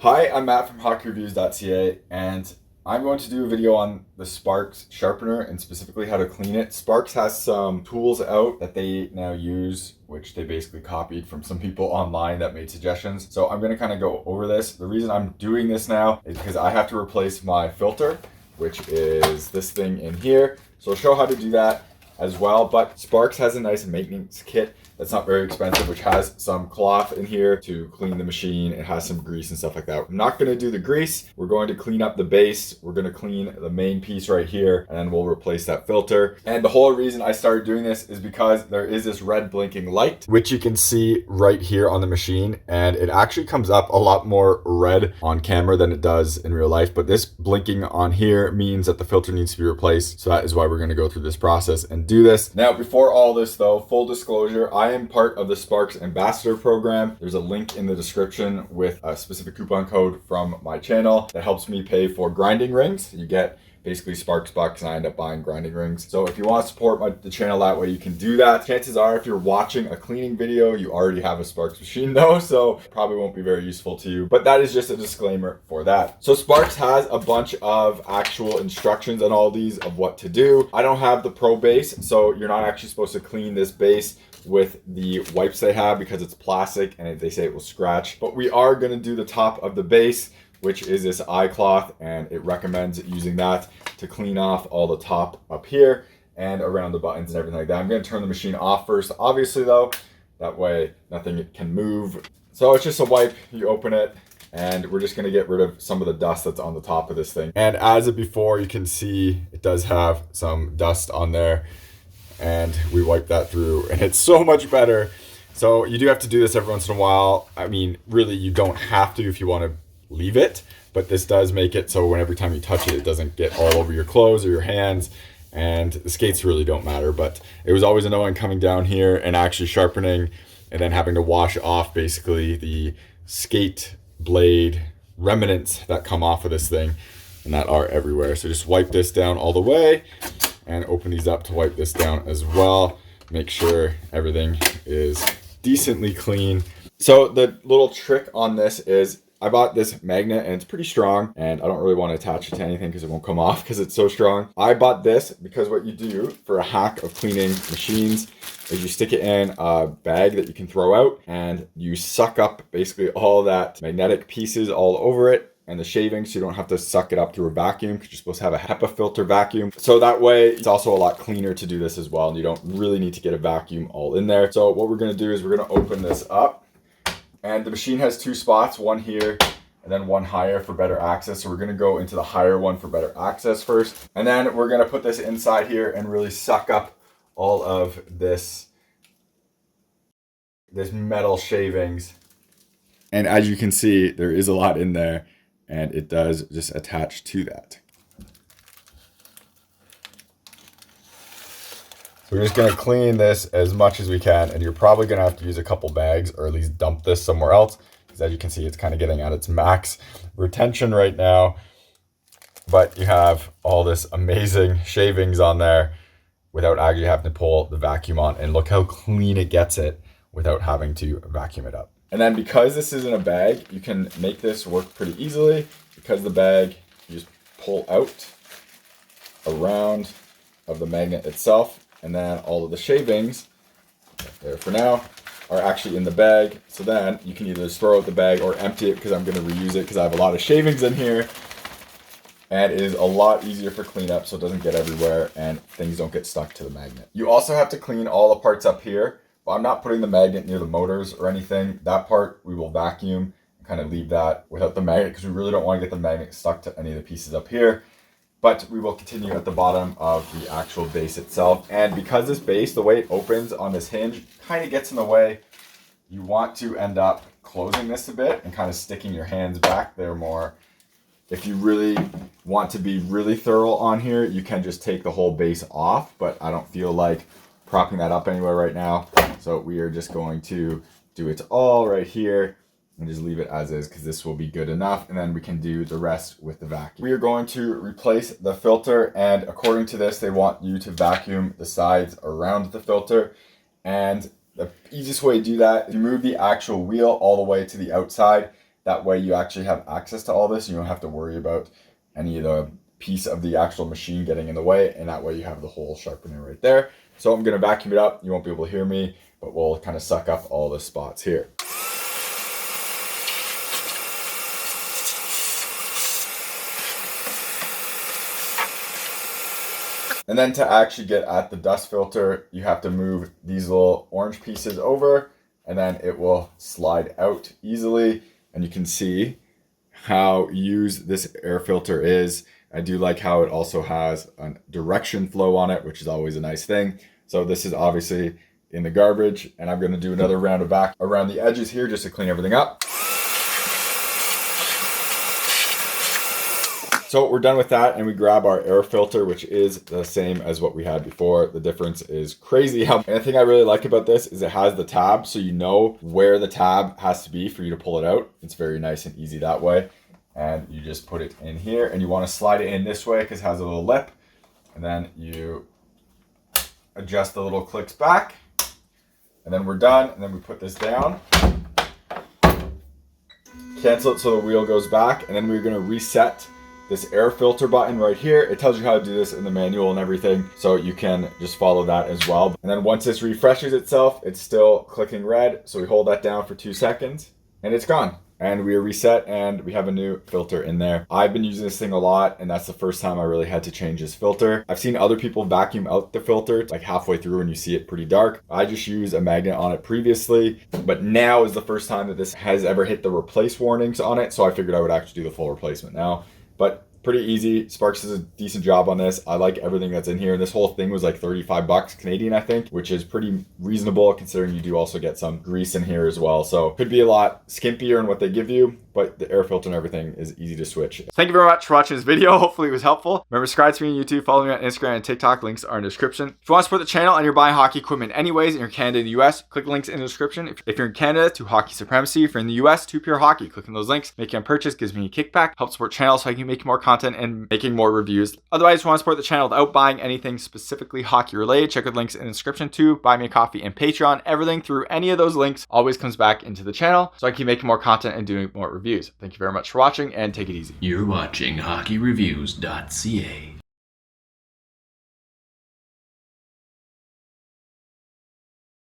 Hi, I'm Matt from hockeyreviews.ca, and I'm going to do a video on the Sparx sharpener and specifically how to clean it. Sparx has some tools out that they now use, which they basically copied from some people online that made suggestions. So I'm going to kind of go over this. The reason I'm doing this now is because I have to replace my filter, which is this thing in here. So I'll show how to do that as well, but Sparx has a nice maintenance kit that's not very expensive, which has some cloth in here to clean the machine. It has some grease and stuff like that. I'm not going to do the grease. We're going to clean up the base. We're going to clean the main piece right here, and then we'll replace that filter. And the whole reason I started doing this is because there is this red blinking light, which you can see right here on the machine, and it actually comes up a lot more red on camera than it does in real life. But this blinking on here means that the filter needs to be replaced. So that is why we're going to go through this process and do this. Now, before all this though, full disclosure, I am part of the Sparx Ambassador program. There's a link in the description with a specific coupon code from my channel that helps me pay for grinding rings. You get basically Sparx bucks, and I end up buying grinding rings. So if you want to support the channel that way, you can do that. Chances are, if you're watching a cleaning video, you already have a Sparx machine though, so it probably won't be very useful to you. But that is just a disclaimer for that. So Sparx has a bunch of actual instructions on all these of what to do. I don't have the Pro base, so you're not actually supposed to clean this base with the wipes they have because it's plastic and they say it will scratch. But we are going to do the top of the base, which is this eye cloth, and it recommends using that to clean off all the top up here and around the buttons and everything like that. I'm going to turn the machine off first, obviously though, that way nothing can move. So it's just a wipe, you open it, and we're just going to get rid of some of the dust that's on the top of this thing. And as of before, you can see it does have some dust on there, and we wipe that through, and it's so much better. So you do have to do this every once in a while. I mean, really, you don't have to if you want to leave it, but this does make it so every time you touch it, it doesn't get all over your clothes or your hands, and the skates really don't matter. But it was always annoying coming down here and actually sharpening and then having to wash off basically the skate blade remnants that come off of this thing and that are everywhere. So just wipe this down all the way and open these up to wipe this down as well. Make sure everything is decently clean. So the little trick on this is I bought this magnet and it's pretty strong, and I don't really want to attach it to anything because it won't come off because it's so strong. I bought this because what you do for a hack of cleaning machines is you stick it in a bag that you can throw out, and you suck up basically all that magnetic pieces all over it and the shavings, so you don't have to suck it up through a vacuum because you're supposed to have a HEPA filter vacuum. So that way it's also a lot cleaner to do this as well, and you don't really need to get a vacuum all in there. So what we're going to do is we're going to open this up. And the machine has two spots, one here and then one higher for better access. So we're going to go into the higher one for better access first. And then we're going to put this inside here and really suck up all of this metal shavings. And as you can see, there is a lot in there, and it does just attach to that. We're just going to clean this as much as we can, and you're probably going to have to use a couple bags or at least dump this somewhere else, because as you can see, it's kind of getting at its max retention right now. But you have all this amazing shavings on there without actually having to pull the vacuum on, and look how clean it gets it without having to vacuum it up. And then because this is in a bag, you can make this work pretty easily, because the bag you just pull out around of the magnet itself. And then all of the shavings, there for now, are actually in the bag. So then you can either just throw out the bag or empty it, because I'm going to reuse it because I have a lot of shavings in here. And it is a lot easier for cleanup, so it doesn't get everywhere and things don't get stuck to the magnet. You also have to clean all the parts up here, but I'm not putting the magnet near the motors or anything. That part we will vacuum and kind of leave that without the magnet, because we really don't want to get the magnet stuck to any of the pieces up here. But we will continue at the bottom of the actual base itself. And because this base, the way it opens on this hinge, kind of gets in the way, you want to end up closing this a bit and kind of sticking your hands back there more. If you really want to be really thorough on here, you can just take the whole base off, but I don't feel like propping that up anywhere right now. So we are just going to do it all right here and just leave it as is, because this will be good enough, and then we can do the rest with the vacuum. We are going to replace the filter, and according to this, they want you to vacuum the sides around the filter, and the easiest way to do that is you move the actual wheel all the way to the outside, That way you actually have access to all this. You don't have to worry about any of the piece of the actual machine getting in the way, and that way you have the whole sharpener right there. So I'm going to vacuum it up. You won't be able to hear me, but we'll kind of suck up all the spots here. And then to actually get at the dust filter, you have to move these little orange pieces over, and then it will slide out easily. And you can see how used this air filter is. I do like how it also has a direction flow on it, which is always a nice thing. So this is obviously in the garbage, and I'm going to do another round of vac around the edges here just to clean everything up. So we're done with that, and we grab our air filter, which is the same as what we had before. The difference is crazy. And the thing I really like about this is it has the tab, so you know where the tab has to be for you to pull it out. It's very nice and easy that way. And you just put it in here, and you want to slide it in this way because it has a little lip. And then you adjust the little clicks back, and then we're done. And then we put this down, cancel it so the wheel goes back, and then we're going to reset this air filter button right here. It tells you how to do this in the manual and everything, so you can just follow that as well. And then once this refreshes itself, it's still clicking red, so we hold that down for 2 seconds and it's gone. And we are reset, and we have a new filter in there. I've been using this thing a lot, and that's the first time I really had to change this filter. I've seen other people vacuum out the filter like halfway through and you see it pretty dark. I just used a magnet on it previously, but now is the first time that this has ever hit the replace warnings on it, so I figured I would actually do the full replacement now. But pretty easy. Sparx does a decent job on this. I like everything that's in here. This whole thing was like 35 bucks Canadian, I think, which is pretty reasonable considering you do also get some grease in here as well. So could be a lot skimpier in what they give you, but the air filter and everything is easy to switch. Thank you very much for watching this video. Hopefully it was helpful. Remember, subscribe to me on YouTube, follow me on Instagram and TikTok. Links are in the description. If you want to support the channel and you're buying hockey equipment anyways, and you're in Canada and the US, click the links in the description. If you're in Canada, to Hockey Supremacy. If you're in the US, to Pure Hockey. Clicking those links, making a purchase gives me a kickback, helps support channel so I can make more content and making more reviews. Otherwise, if you want to support the channel without buying anything specifically hockey related, check out the links in the description too. Buy me a coffee and Patreon. Everything through any of those links always comes back into the channel so I can keep making more content and doing more reviews. Thank you very much for watching, and take it easy. You're watching HockeyReviews.ca.